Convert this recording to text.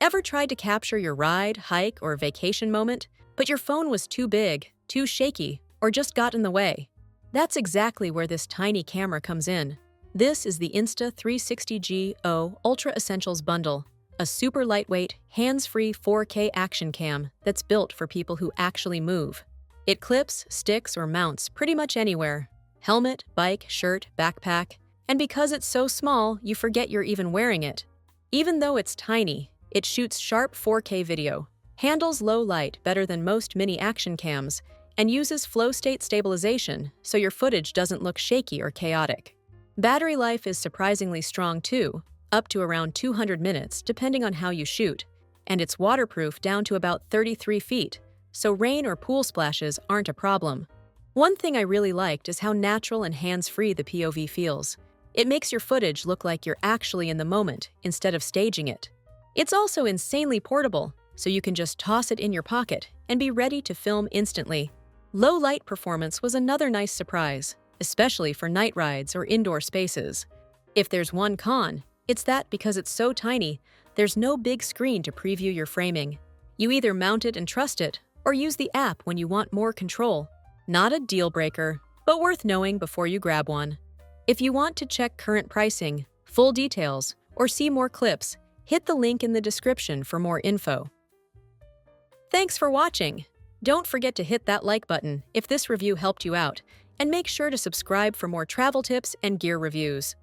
Ever tried to capture your ride, hike, or vacation moment, but your phone was too big, too shaky, or just got in the way? That's exactly where this tiny camera comes in. This is the Insta360 Ultra Essentials Bundle, a super lightweight, hands-free 4K action cam that's built for people who actually move. It clips, sticks, or mounts pretty much anywhere. Helmet, bike, shirt, backpack. And because it's so small, you forget you're even wearing it. Even though it's tiny, it shoots sharp 4K video, handles low light better than most mini action cams, and uses FlowState stabilization so your footage doesn't look shaky or chaotic. Battery life is surprisingly strong too, up to around 200 minutes depending on how you shoot, and it's waterproof down to about 33 feet, so rain or pool splashes aren't a problem. One thing I really liked is how natural and hands-free the POV feels. It makes your footage look like you're actually in the moment instead of staging it. It's also insanely portable, so you can just toss it in your pocket and be ready to film instantly. Low light performance was another nice surprise, especially for night rides or indoor spaces. If there's one con, it's that because it's so tiny, there's no big screen to preview your framing. You either mount it and trust it, or use the app when you want more control. Not a deal breaker, but worth knowing before you grab one. If you want to check current pricing, full details, or see more clips, hit the link in the description for more info. Thanks for watching! Don't forget to hit that like button if this review helped you out, and make sure to subscribe for more travel tips and gear reviews.